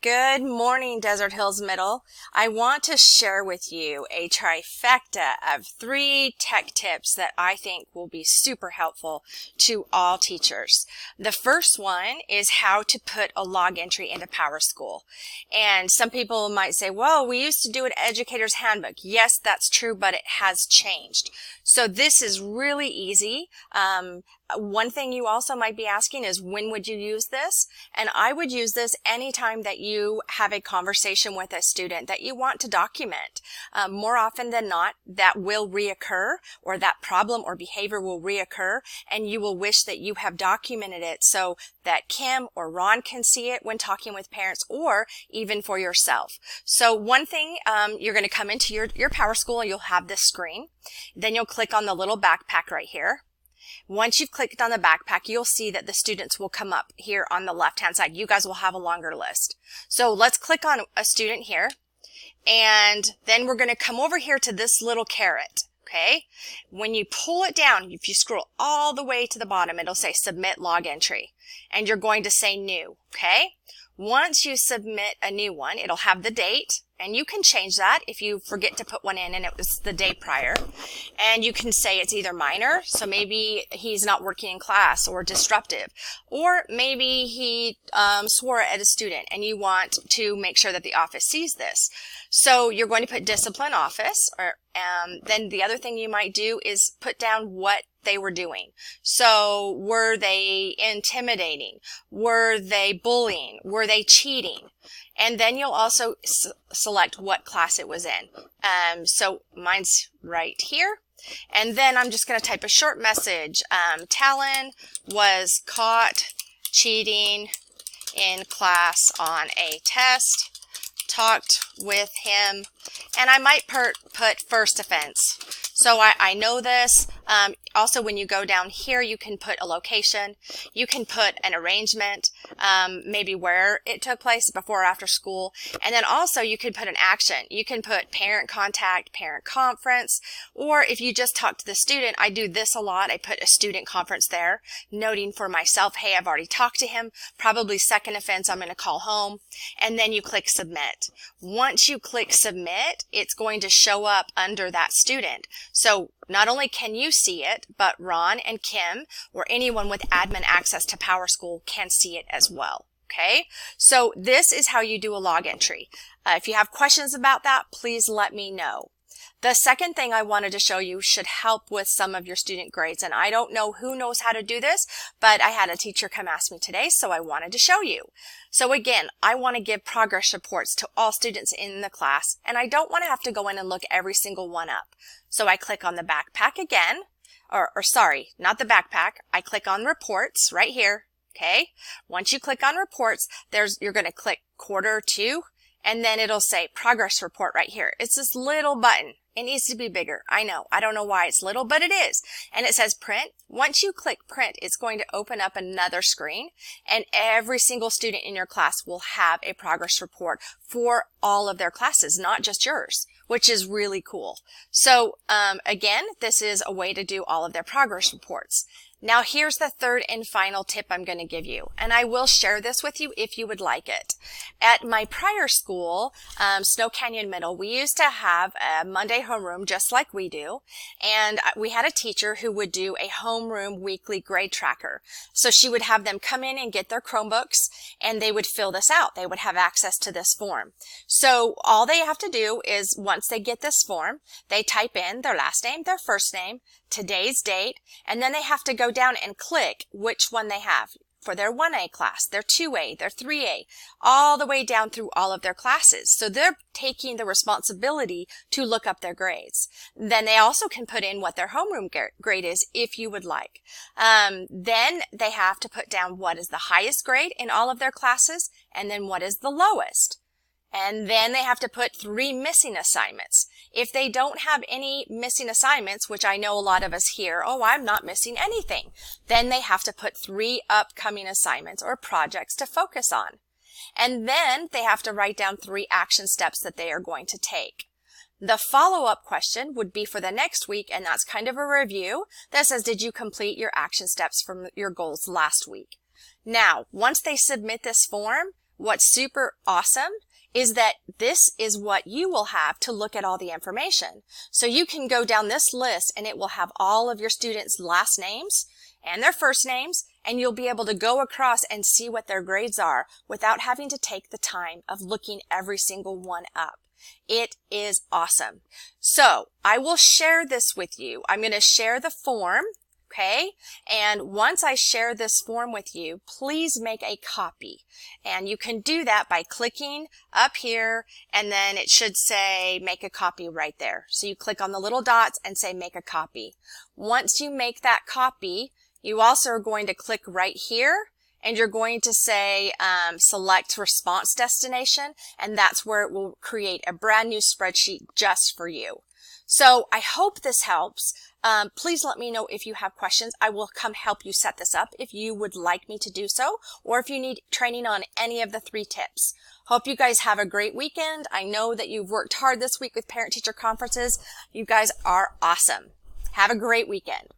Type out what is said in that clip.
Good morning, Desert Hills Middle. I want to share with you a trifecta of 3 tech tips that I think will be super helpful to all teachers. The first one is how to put a log entry into Powerschool. And some people might say, well, we used to do an educator's handbook. Yes, that's true, but it has changed. So this is really easy. One thing you also might be asking is, when would you use this? And I would use this anytime that you have a conversation with a student that you want to document. More often than not, that will reoccur, or that problem or behavior will reoccur, and you will wish that you have documented it so that Kim or Ron can see it when talking with parents, or even for yourself. So one thing, you're going to come into your Powerschool and you'll have this screen. Then you'll click on the little backpack right here. Once you've clicked on the backpack, you'll see that the students will come up here on the left-hand side. You guys will have a longer list. So let's click on a student here, and then we're going to come over here to this little caret. Okay? When you pull it down, if you scroll all the way to the bottom, it'll say Submit Log Entry, and you're going to say New. Okay? Once you submit a new one, it'll have the date, and you can change that if you forget to put one in and it was the day prior. And you can say it's either minor, so maybe he's not working in class or disruptive, or maybe he swore at a student and you want to make sure that the office sees this. So you're going to put discipline office, or then the other thing you might do is put down what they were doing. So were they intimidating? Were they bullying? Were they cheating? And then you'll also select what class it was in. So mine's right here. And then I'm just going to type a short message. Talon was caught cheating in class on a test. Talked with him, and I might put first offense. So I know this. Also, when you go down here, you can put a location. You can put an arrangement, maybe where it took place, before or after school. And then also you can put an action. You can put parent contact, parent conference, or if you just talk to the student, I do this a lot. I put a student conference there, noting for myself, hey, I've already talked to him, probably second offense, I'm going to call home. And then you click submit. Once you click submit, it's going to show up under that student. So not only can you see it, but Ron and Kim or anyone with admin access to Powerschool can see it as well. Okay, so this is how you do a log entry. If you have questions about that, please let me know. The second thing I wanted to show you should help with some of your student grades, and I don't know who knows how to do this, but I had a teacher come ask me today, so I wanted to show you. So again, I want to give progress reports to all students in the class, and I don't want to have to go in and look every single one up. So I click on the backpack again, or sorry, not the backpack. I click on reports right here. Okay. Once you click on reports, you're going to click quarter 2, and then it'll say progress report right here. It's this little button. It needs to be bigger. I know. I don't know why it's little, but it is. And it says print. Once you click print, it's going to open up another screen, and every single student in your class will have a progress report for all of their classes, not just yours, which is really cool. So again, this is a way to do all of their progress reports. Now here's the third and final tip I'm going to give you, and I will share this with you if you would like it. At my prior school, Snow Canyon Middle, we used to have a Monday homeroom just like we do, and we had a teacher who would do a homeroom weekly grade tracker. So she would have them come in and get their Chromebooks, and they would fill this out. They would have access to this form. So all they have to do is, once they get this form, they type in their last name, their first name, today's date, and then they have to go down and click which one they have for their 1A class, their 2A, their 3A, all the way down through all of their classes. So they're taking the responsibility to look up their grades. Then they also can put in what their homeroom grade is if you would like. Then they have to put down what is the highest grade in all of their classes, and then what is the lowest. And then they have to put 3 missing assignments. If they don't have any missing assignments, which I know a lot of us hear, oh, I'm not missing anything, then they have to put 3 upcoming assignments or projects to focus on. And then they have to write down 3 action steps that they are going to take. The follow-up question would be for the next week, and that's kind of a review that says, did you complete your action steps from your goals last week? Now, once they submit this form, what's super awesome is that this is what you will have to look at all the information. So you can go down this list and it will have all of your students' last names and their first names, and you'll be able to go across and see what their grades are without having to take the time of looking every single one up. It is awesome. So I will share this with you. I'm going to share the form. Okay, and once I share this form with you, please make a copy. And you can do that by clicking up here, and then it should say make a copy right there. So you click on the little dots and say make a copy. Once you make that copy, you also are going to click right here, and you're going to say select response destination, and that's where it will create a brand new spreadsheet just for you. So I hope this helps. Please let me know if you have questions. I will come help you set this up if you would like me to do so, or if you need training on any of the 3 tips. Hope you guys have a great weekend. I know that you've worked hard this week with parent-teacher conferences. You guys are awesome. Have a great weekend.